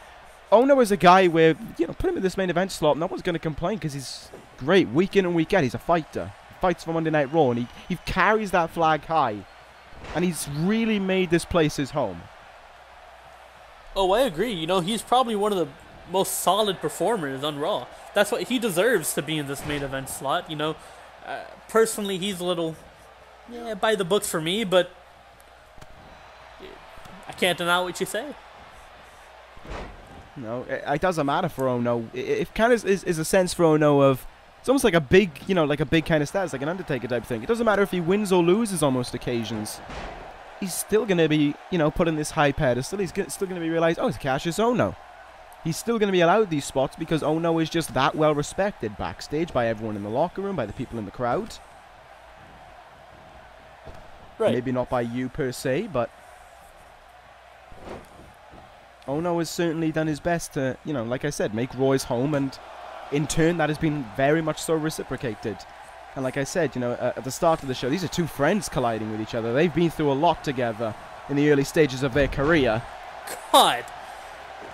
Ohno is a guy where, put him in this main event slot, no one's going to complain because he's great. Week in and week out, he's a fighter. He fights for Monday Night Raw, and he carries that flag high. And he's really made this place his home. Oh, I agree. You know, he's probably one of the most solid performers on Raw. That's what he deserves to be in this main event slot. You know, personally, he's a little by the books for me, but I can't deny what you say. No, it doesn't matter for Ohno. It kind of is a sense for Ohno of, it's almost like a big, like a big kind of status, like an Undertaker type thing. It doesn't matter if he wins or loses on most occasions. He's still going to be, put in this high pedestal. He's still going to be realized, oh, it's Kassius Ohno. He's still going to be allowed these spots because Ohno is just that well respected backstage by everyone in the locker room, by the people in the crowd. Right. Maybe not by you per se, but Ohno has certainly done his best to, like I said, make Raw his home, and in turn that has been very much so reciprocated. And like I said, at the start of the show, these are two friends colliding with each other. They've been through a lot together in the early stages of their career. God,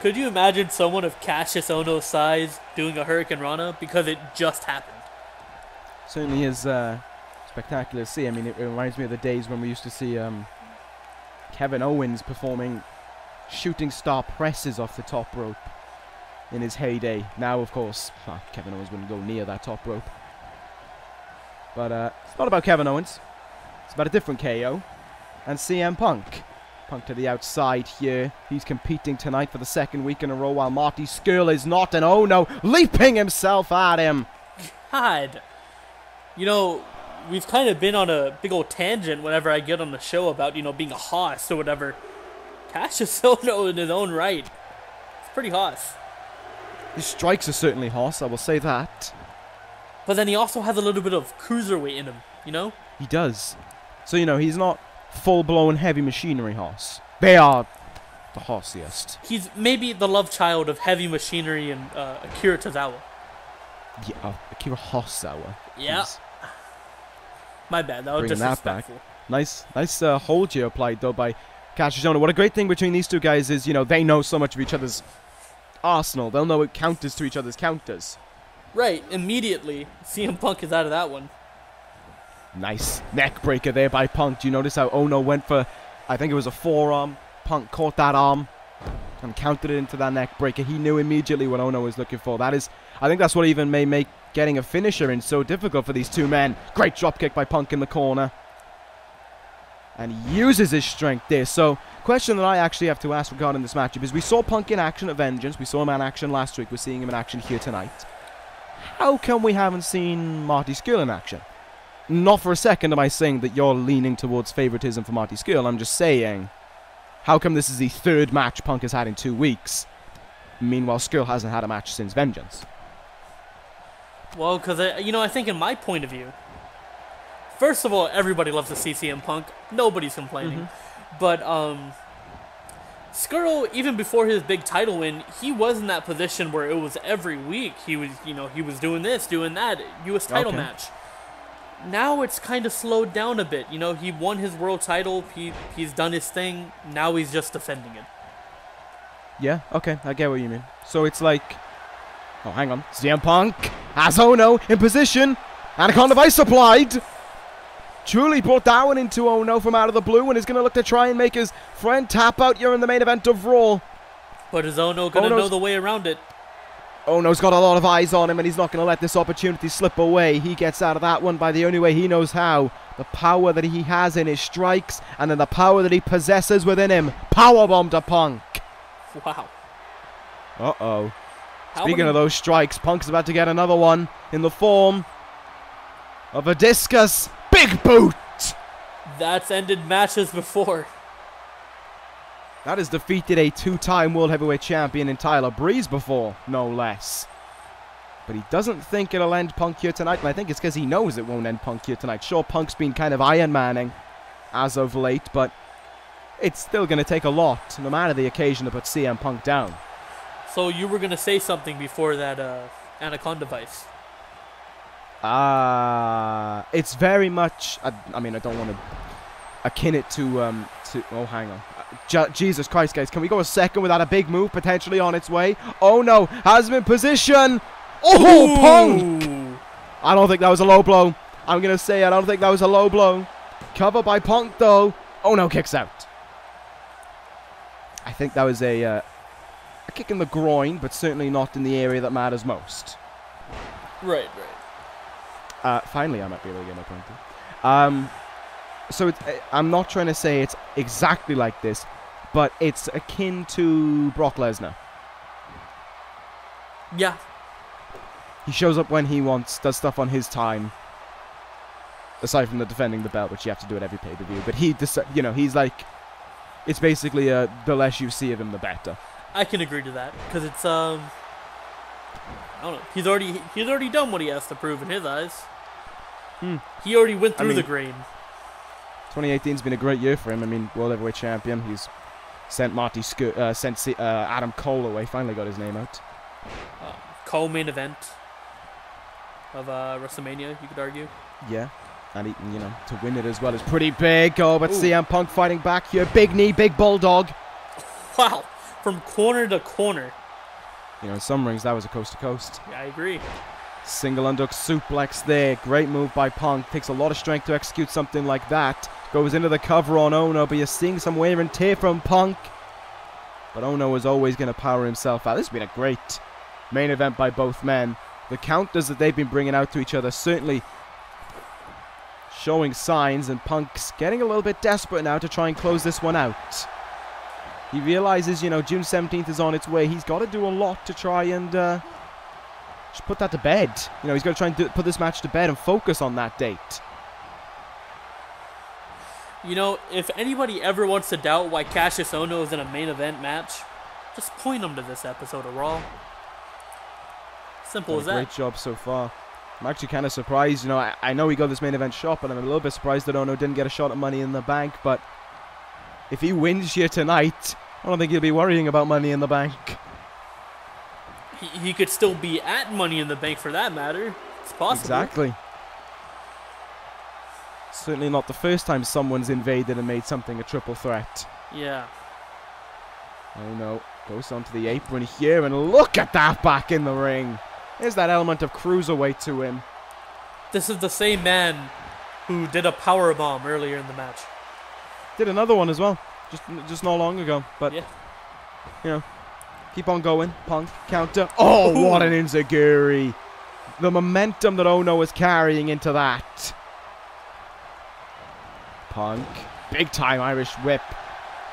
could you imagine someone of Kassius Ohno's size doing a Hurricane Rana? Because it just happened. Certainly is spectacular to see. I mean, it reminds me of the days when we used to see Kevin Owens performing shooting star presses off the top rope in his heyday. Now, of course, Kevin Owens wouldn't go near that top rope. But it's not about Kevin Owens. It's about a different KO. And CM Punk. Punk to the outside here. He's competing tonight for the 2nd week in a row while Marty Scurll is not. And Ohno leaping himself at him. God. We've kind of been on a big old tangent whenever I get on the show about, being a hoss or whatever. Kassius Ohno in his own right. It's pretty hoss. His strikes are certainly hoss, I will say that. But then he also has a little bit of cruiserweight in him, He does. So, he's not full-blown heavy machinery hoss. They are the hossiest. He's maybe the love child of Heavy Machinery and Akira Tozawa. Yeah, Akira Tozawa. Yeah. Jeez. My bad, that was disrespectful. Nice hold you applied, though, by Kassius Ohno. What a great thing between these two guys is, they know so much of each other's arsenal. They'll know counters to each other's counters. Right, immediately, CM Punk is out of that one. Nice neck breaker there by Punk. Do you notice how Ohno went for, I think it was a forearm. Punk caught that arm and countered it into that neck breaker. He knew immediately what Ohno was looking for. That is, I think that's what even may make getting a finisher in so difficult for these two men. Great drop kick by Punk in the corner. And he uses his strength there. So, question that I actually have to ask regarding this matchup is, we saw Punk in action at Vengeance. We saw him in action last week. We're seeing him in action here tonight. How come we haven't seen Marty Scurll in action? Not for a second am I saying that you're leaning towards favoritism for Marty Scurll. I'm just saying, how come this is the third match Punk has had in 2 weeks? Meanwhile, Scurll hasn't had a match since Vengeance. Well, because, I think in my point of view, first of all, everybody loves to see CM Punk. Nobody's complaining. But Scurll, even before his big title win, he was in that position where it was every week. He was, he was doing this, doing that, U.S. title match. Now it's kind of slowed down a bit. He won his world title. He's done his thing. Now he's just defending it. Yeah, okay, I get what you mean. So it's like, oh, hang on. CM Punk has Ohno in position. Anaconda Vice applied. Truly brought that one into Ohno from out of the blue and is going to look to try and make his friend tap out here in the main event of Raw. But is Ohno going to know the way around it? Ohno's got a lot of eyes on him and he's not going to let this opportunity slip away. He gets out of that one by the only way he knows how. The power that he has in his strikes and then the power that he possesses within him. Powerbomb to Punk. Wow. Uh-oh. Speaking of those strikes, Punk's about to get another one in the form of a discus. Big boot! That's ended matches before. That has defeated a two-time World Heavyweight Champion in Tyler Breeze before, no less. But he doesn't think it'll end Punk here tonight, and I think it's because he knows it won't end Punk here tonight. Sure, Punk's been kind of Iron Manning as of late, but it's still going to take a lot, no matter the occasion, to put CM Punk down. So you were going to say something before that Anaconda Vice. It's very much, I mean, I don't want to akin it to oh, hang on. Jesus Christ, guys, can we go a second without a big move potentially on its way? Oh, no, has him in position. Oh, ooh. Punk! I don't think that was a low blow. I'm going to say I don't think that was a low blow. Cover by Punk, though. Oh, no, kicks out. I think that was a kick in the groin, but certainly not in the area that matters most. Right. Finally, I might be able to get my point there. So I'm not trying to say it's exactly like this, but it's akin to Brock Lesnar. Yeah. He shows up when he wants, does stuff on his time. Aside from the defending the belt, which you have to do at every pay-per-view. But he's like, it's basically the less you see of him, the better. I can agree to that, because it's I don't know. He's already done what he has to prove in his eyes. He already went through the grain. 2018's been a great year for him. I mean, World Heavyweight Champion. He's sent Adam Cole away. Finally got his name out. Cole main event of WrestleMania, you could argue. Yeah, and he, to win it as well is pretty big. Oh, but CM Punk fighting back here. Big knee, big bulldog. Wow, from corner to corner. In some rings that was a coast to coast. Yeah, I agree. Single underhook suplex there. Great move by Punk. Takes a lot of strength to execute something like that. Goes into the cover on Ohno, but you're seeing some wear and tear from Punk. But Ohno is always going to power himself out. This has been a great main event by both men. The counters that they've been bringing out to each other certainly showing signs, and Punk's getting a little bit desperate now to try and close this one out. He realizes, June 17th is on its way. He's got to do a lot to try and just put that to bed. He's got to try and put this match to bed and focus on that date. If anybody ever wants to doubt why Kassius Ohno is in a main event match, just point them to this episode of Raw. Simple as that. Great job so far. I'm actually kind of surprised. I know he got this main event shot, but I'm a little bit surprised that Ohno didn't get a shot at Money in the Bank. But if he wins here tonight, I don't think he'll be worrying about Money in the Bank. He could still be at Money in the Bank for that matter. It's possible. Exactly. Certainly not the first time someone's invaded and made something a triple threat. Yeah. Oh no. Goes onto the apron here, and look at that back in the ring. There's that element of cruiserweight to him. This is the same man who did a power bomb earlier in the match. Did another one as well, just not long ago. But yeah, you know, keep on going. Punk counter. Oh, what an enziguri! The momentum that Ohno is carrying into that. Punk, big time Irish whip.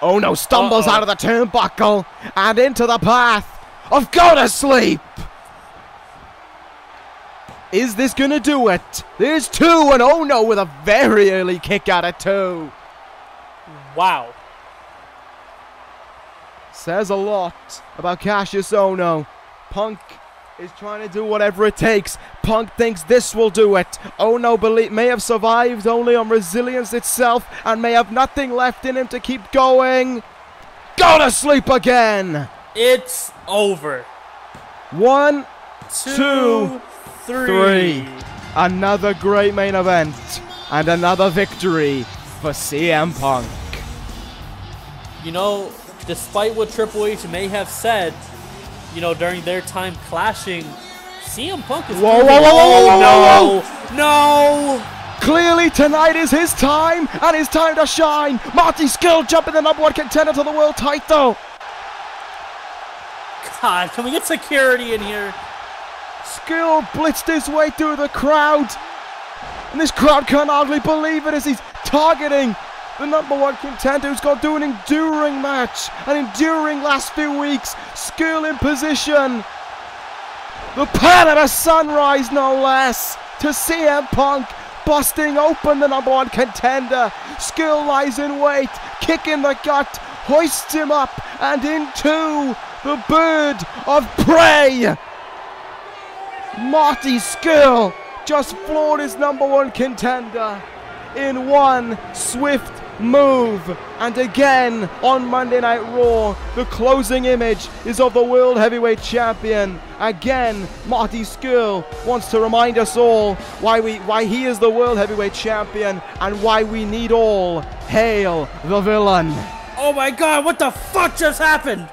Ohno stumbles out of the turnbuckle and into the path of go to sleep. Is this going to do it? There's 2 and Ohno with a very early kick out at 2. Wow. Says a lot about Kassius Ohno. Punk is trying to do whatever it takes. Punk thinks this will do it. Ohno may have survived only on resilience itself and may have nothing left in him to keep going. Go to sleep again. It's over. 1, 2, 3. Another great main event and another victory for CM Punk. You know, despite what Triple H may have said, you know, during their time clashing, CM Punk is whoa. No! Clearly tonight is his time, and his time to shine. Marty Scurll jumping the #1 contender to the world title. God, can we get security in here? Scurll blitzed his way through the crowd, and this crowd can't hardly believe it as he's targeting the #1 contender who's got to do an enduring match, an enduring last few weeks. Scurll in position. The pan of a sunrise, no less, to CM Punk, busting open the #1 contender. Scurll lies in wait, kick in the gut, hoists him up, and into the bird of prey. Marty Scurll just floored his #1 contender in one swift move. And again on Monday Night Raw, the closing image is of the World Heavyweight Champion. Again, Marty Scurll wants to remind us all why he is the World Heavyweight Champion and why we need all hail the villain. Oh my God, what the fuck just happened?